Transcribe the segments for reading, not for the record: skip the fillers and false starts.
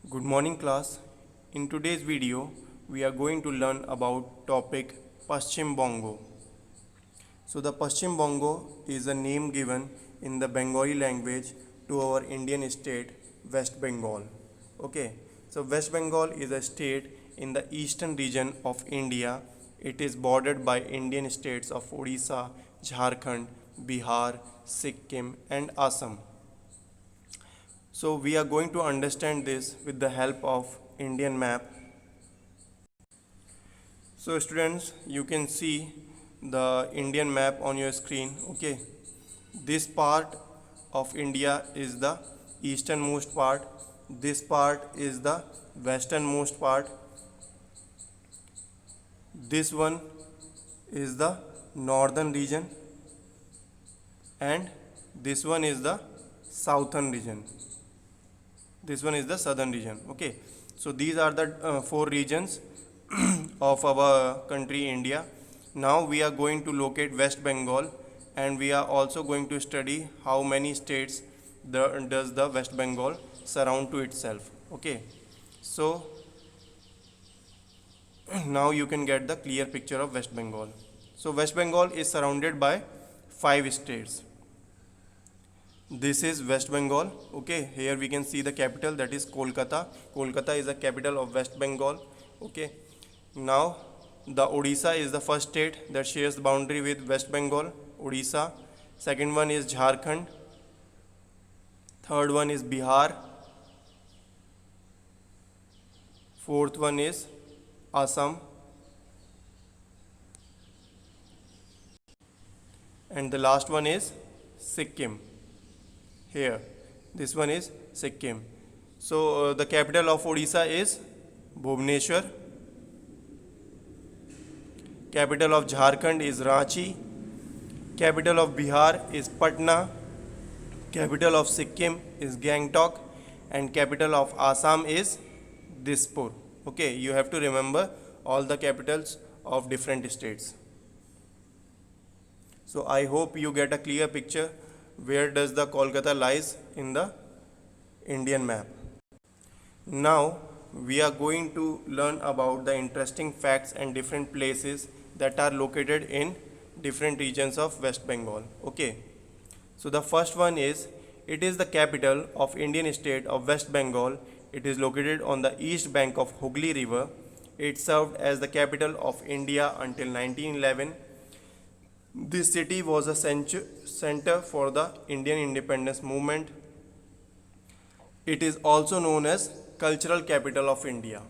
Good morning class. In today's video, we are going to learn about topic Paschim Bongo. So the Paschim Bongo is a name given in the Bengali language to our Indian state West Bengal. Okay. So West Bengal is a state in the eastern region of India. It is bordered by Indian states of Odisha, Jharkhand, Bihar, Sikkim and Assam. So we are going to understand this with the help of Indian map. So students, you can see the Indian map on your screen. Okay, this part of India is the easternmost part. This part is the westernmost part. This one is the northern region and this one is the southern region. This one is the southern region. Okay, so these are the four regions of our country India. Now we are going to locate West Bengal and we are also going to study how many states does the West Bengal surround to itself. Okay, so now you can get the clear picture of West Bengal. So West Bengal is surrounded by 5 states. This is West Bengal. Okay, here we can see the capital, that is Kolkata. Kolkata is the capital of West Bengal. Okay, now the Odisha is the first state that shares the boundary with West Bengal, Odisha. Second one is Jharkhand. Third one is Bihar. Fourth one is Assam. And the last one is Sikkim. Here, this one is Sikkim. So the capital of Odisha is Bhubaneswar. Capital of Jharkhand is Ranchi. Capital of Bihar is Patna. Capital of Sikkim is Gangtok. And capital of Assam is Dispur. Okay, you have to remember all the capitals of different states. So I hope you get a clear picture where does the Kolkata lies in the Indian map. Now we are going to learn about the interesting facts and different places that are located in different regions of West Bengal. Okay, so the first one is, it is the capital of Indian state of West Bengal. It is located on the east bank of Hooghly River. It served as the capital of India until 1911. This city was a center for the Indian independence movement. It is also known as cultural capital of India.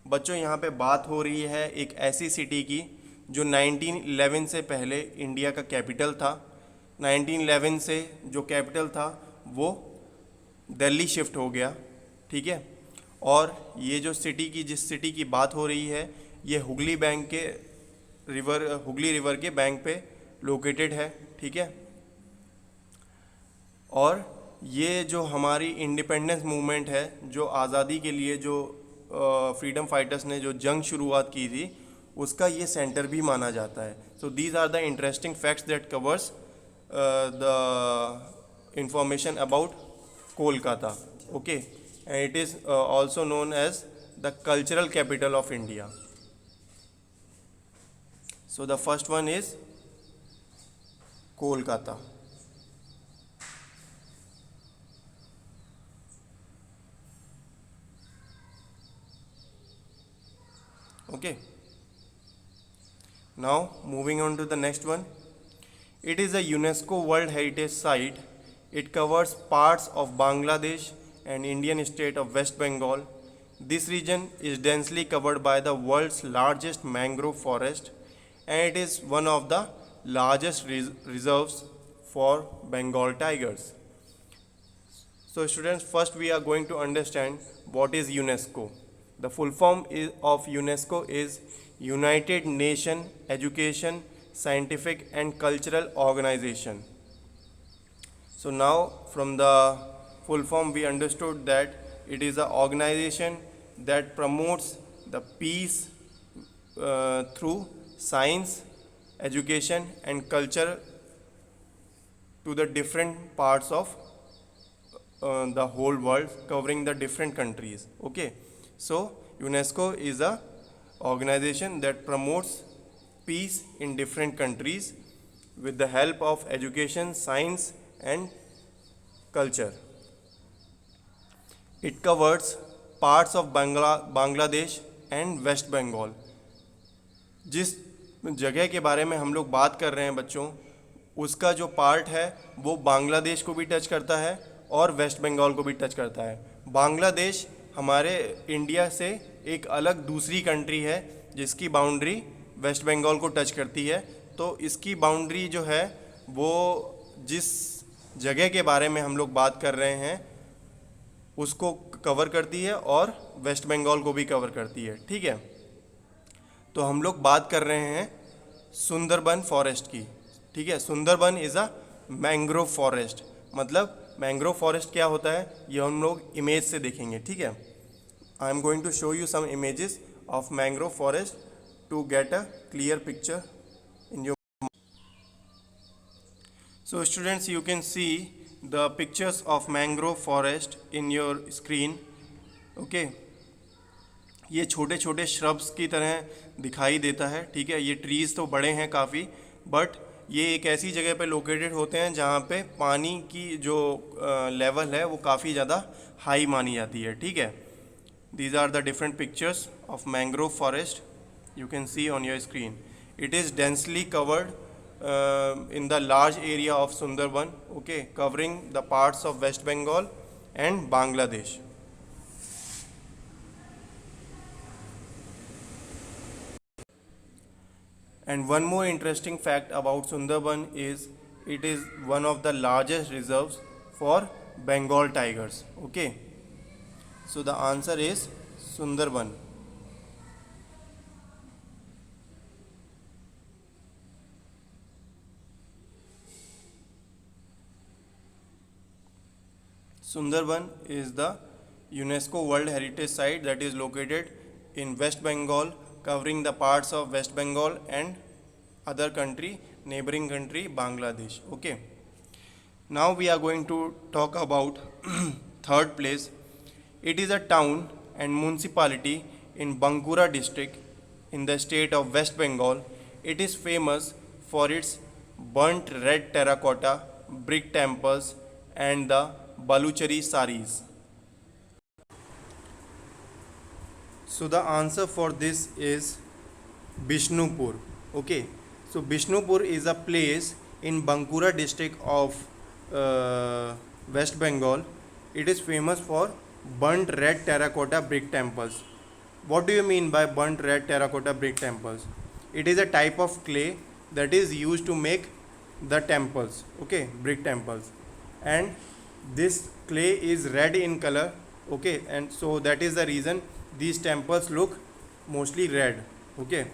बच्चों यहाँ पे बात हो रही है एक ऐसी city की जो 1911 से पहले इंडिया का कैपिटल था. 1911 से जो कैपिटल था वो दिल्ली शिफ्ट हो गया. ठीक है, और ये जो सिटी की जिस सिटी की बात हो रही है ये हुगली रिवर के बैंक पे लोकेटेड है. ठीक है, और ये जो हमारी इंडिपेंडेंस मूवमेंट है, जो आज़ादी के लिए जो फ्रीडम फाइटर्स ने जो जंग शुरुआत की थी, उसका ये सेंटर भी माना जाता है. So these are the interesting facts that covers the information about Kolkata. Okay, and it is also known as the cultural capital of India. So the first one is Kolkata. Okay. Now moving on to the next one. It is a UNESCO World Heritage Site. It covers parts of Bangladesh and Indian state of West Bengal. This region is densely covered by the world's largest mangrove forest, and it is one of the largest reserves for Bengal tigers. So students, first we are going to understand what is UNESCO. The full form of UNESCO is United Nations Education, Scientific and Cultural Organization. So now from the full form we understood that it is an organization that promotes the peace through science, education and culture to the different parts of the whole world, covering the different countries. Okay, so UNESCO is a organization that promotes peace in different countries with the help of education, science and culture. It covers parts of Bangladesh and West Bengal. जिस जगह के बारे में हम लोग बात कर रहे हैं बच्चों, उसका जो पार्ट है वो बांग्लादेश को भी टच करता है और वेस्ट बंगाल को भी टच करता है. बांग्लादेश हमारे इंडिया से एक अलग दूसरी कंट्री है जिसकी बाउंड्री वेस्ट बंगाल को टच करती है. तो इसकी बाउंड्री जो है वो जिस जगह के बारे में हम लोग बात कर रहे हैं उसको कवर करती है और वेस्ट बंगाल को भी कवर करती है. ठीक है, तो हम लोग बात कर रहे हैं सुंदरबन फॉरेस्ट की. ठीक है, Sundarban is a mangrove forest. मतलब मैंग्रोव फॉरेस्ट क्या होता है ये हम लोग इमेज से देखेंगे. ठीक है, I am going to show you some images of mangrove forest to get a clear picture in your. So students, you can see the pictures of mangrove forest in your screen. Okay, ये छोटे छोटे shrubs की तरह दिखाई देता है. ठीक है, ये trees तो बड़े हैं काफ़ी, बट ये एक ऐसी जगह पे लोकेटेड होते हैं जहाँ पे पानी की जो लेवल है वो काफ़ी ज़्यादा हाई मानी जाती है. ठीक है, these are the different pictures of mangrove forest you can see on your screen. It is densely covered in the large area of Sundarban, okay, covering the parts of West Bengal and Bangladesh. And one more interesting fact about Sundarban is it is one of the largest reserves for Bengal tigers. Okay, so the answer is Sundarban. Sundarban is the UNESCO World Heritage Site that is located in West Bengal, covering the parts of West Bengal and other country, neighboring country Bangladesh. Okay, now we are going to talk about third place. It is a town and municipality in Bankura district in the state of West Bengal. It is famous for its burnt red terracotta brick temples and the Baluchari saris. So the answer for this is Bishnupur. Okay, so Bishnupur is a place in Bankura district of West Bengal. It is famous for burnt red terracotta brick temples. What do you mean by burnt red terracotta brick temples? It is a type of clay that is used to make the temples, okay, brick temples, and this clay is red in color. Okay, and so that is the reason these temples look mostly red. Okay,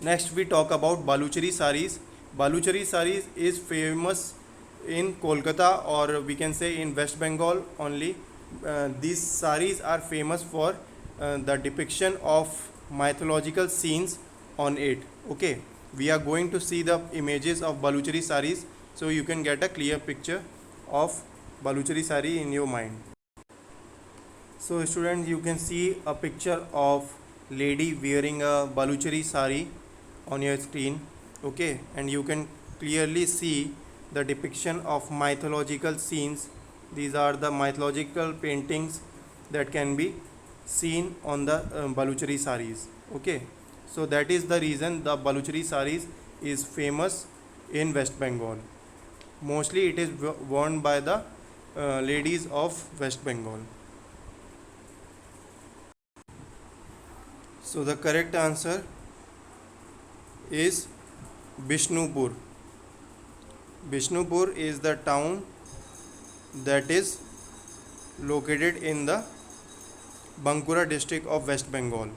next we talk about Baluchari saris. Baluchari saris is famous in Kolkata, or we can say in West Bengal only. These saris are famous for the depiction of mythological scenes on it. Okay, we are going to see the images of Baluchari saris so you can get a clear picture of Baluchari sari in your mind. So students, you can see a picture of lady wearing a Baluchari sari on your screen. Okay, and you can clearly see the depiction of mythological scenes. These are the mythological paintings that can be seen on the Baluchari saris. Okay, so that is the reason the Baluchari saris is famous in West Bengal. Mostly it is worn by the ladies of West Bengal. So the correct answer is Bishnupur. Bishnupur is the town that is located in the Bankura district of West Bengal.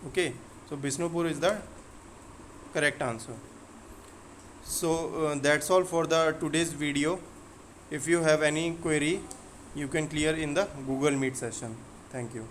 Okay, so Bishnupur is the correct answer. So that's all for the today's video. If you have any query, you can clear in the Google Meet session. Thank you.